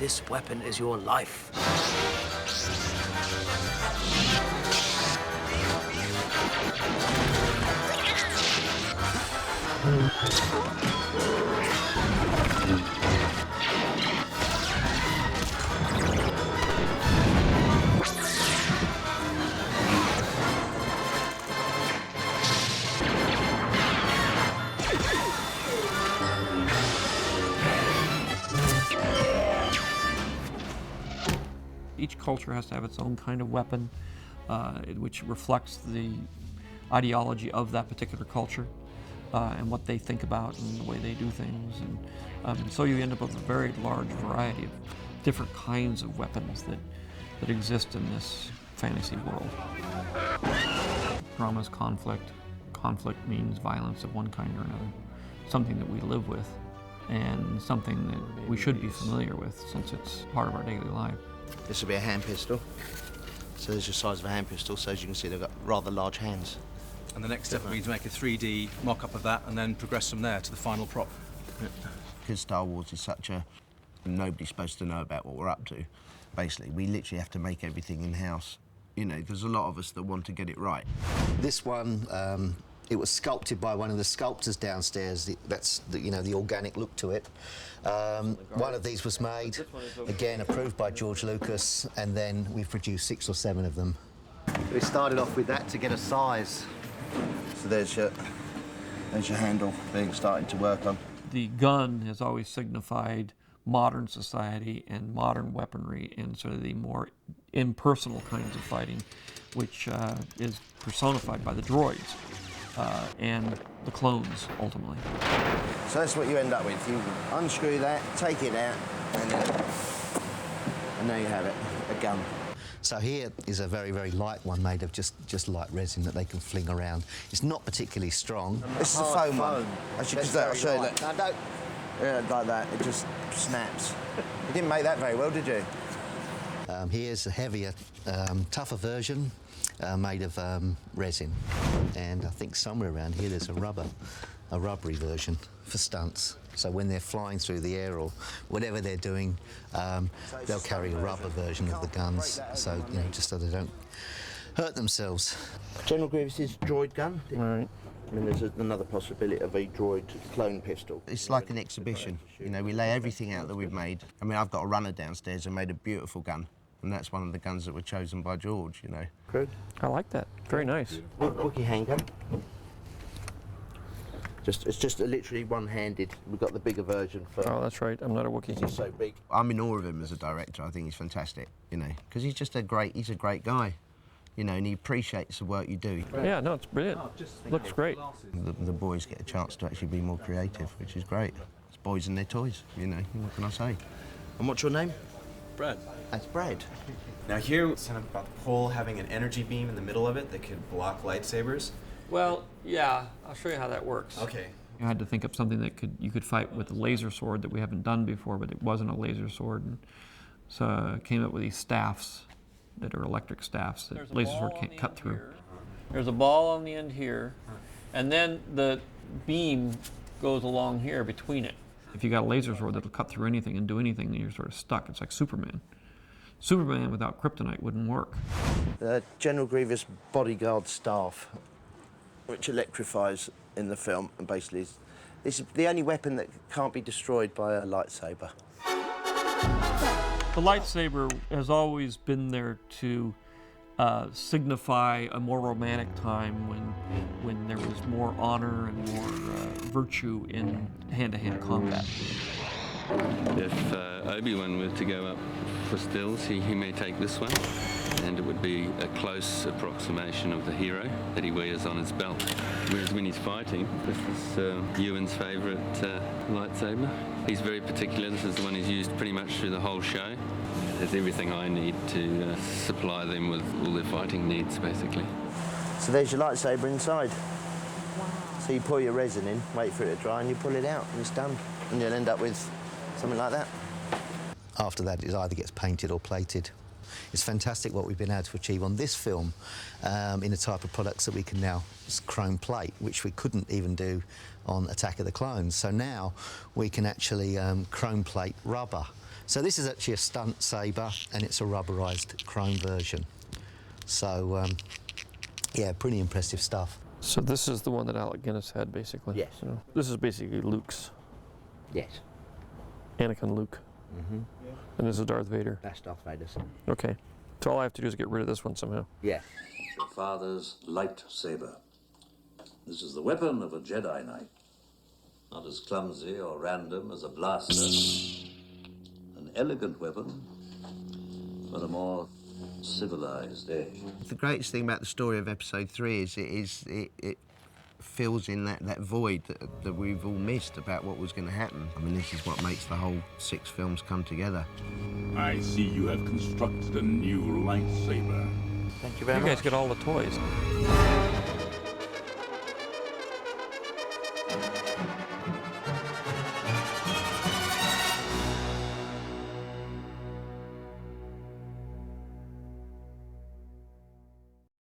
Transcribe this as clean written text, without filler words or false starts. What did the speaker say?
This weapon is your life. Each culture has to have its own kind of weapon, which reflects the ideology of that particular culture and what they think about and the way they do things. And so you end up with a very large variety of different kinds of weapons that exist in this fantasy world. Drama is conflict. Conflict means violence of one kind or another, something that we live with and something that we should be familiar with since it's part of our daily life. This will be a hand pistol. So there's the size of a hand pistol, so as you can see, they've got rather large hands. And the next step will be to make a 3D mock-up of that and then progress from there to the final prop. Because Star Wars is such a... nobody's supposed to know about what we're up to. Basically, we literally have to make everything in-house. You know, there's a lot of us that want to get it right. This one, it was sculpted by one of the sculptors downstairs. That's the organic look to it. One of these was made, again approved by George Lucas, and then we've produced 6 or 7 of them. We started off with that to get a size. So there's your handle being started to work on. The gun has always signified modern society and modern weaponry and sort of the more impersonal kinds of fighting, which is personified by the droids and the clones, ultimately. So that's what you end up with. You unscrew that, take it out, and there you have it, a gun. So here is a very, very light one made of just light resin that they can fling around. It's not particularly strong. This is the foam one. I'll show you that. No, don't. Yeah, like that, it just snaps. You didn't make that very well, did you? Here's a heavier, tougher version made of resin. And I think somewhere around here there's a rubbery version for stunts. So when they're flying through the air or whatever they're doing, they'll carry a rubber version of the guns, so just so they don't hurt themselves. General Grievous's droid gun. Right. I mean, there's another possibility of a droid clone pistol. It's like an exhibition. You know, we lay everything out that we've made. I mean, I've got a runner downstairs and made a beautiful gun, and that's one of the guns that were chosen by George, you know. Good. I like that. Very nice. Wookiee handgun. It's just literally one-handed. We've got the bigger version for... Oh, that's right. I'm not a Wookiee. He's so big. I'm in awe of him as a director. I think he's fantastic, you know, because he's a great guy, you know, and he appreciates the work you do. Yeah, no, it's brilliant. Looks great. The boys get a chance to actually be more creative, which is great. It's boys and their toys, you know, what can I say? And what's your name? Brad. That's Brad. Now here, it's kind of about the pole having an energy beam in the middle of it that could block lightsabers. Well, yeah, I'll show you how that works. Okay. You had to think of something that you could fight with a laser sword that we haven't done before, but it wasn't a laser sword. And so I came up with these staffs that are electric staffs that a laser sword can't cut through. There's a ball on the end here, and then the beam goes along here between it. If you got a laser sword that'll cut through anything and do anything, then you're sort of stuck. It's like Superman. Superman without kryptonite wouldn't work. General Grievous bodyguard staff, which electrifies in the film, and basically is the only weapon that can't be destroyed by a lightsaber. The lightsaber has always been there to signify a more romantic time when there was more honor and more virtue in hand-to-hand combat. If Obi-Wan were to go up for stills, he may take this one, and it would be a close approximation of the hero that he wears on his belt. Whereas when he's fighting, this is Ewan's favourite lightsaber. He's very particular. This is the one he's used pretty much through the whole show. There's everything I need to supply them with all their fighting needs, basically. So there's your lightsaber inside. Wow. So you pour your resin in, wait for it to dry, and you pull it out, and it's done. And you'll end up with something like that. After that, it either gets painted or plated. It's fantastic what we've been able to achieve on this film in the type of products that we can now chrome plate, which we couldn't even do on Attack of the Clones. So now we can actually chrome plate rubber So this is actually a stunt saber, and it's a rubberized chrome version. So, yeah, pretty impressive stuff. So this is the one that Alec Guinness had, basically. Yes. So this is basically Luke's. Yes. Anakin Luke. Mm-hmm. And this is Darth Vader. That's Darth Vader's. Okay. So all I have to do is get rid of this one somehow. Yeah. Your father's lightsaber. This is the weapon of a Jedi Knight. Not as clumsy or random as a blaster. An elegant weapon for a more civilized age. The greatest thing about the story of Episode 3 is it fills in that void that we've all missed about what was going to happen. I mean, this is what makes the whole 6 films come together. I see you have constructed a new lightsaber. Thank you very much. You guys get all the toys.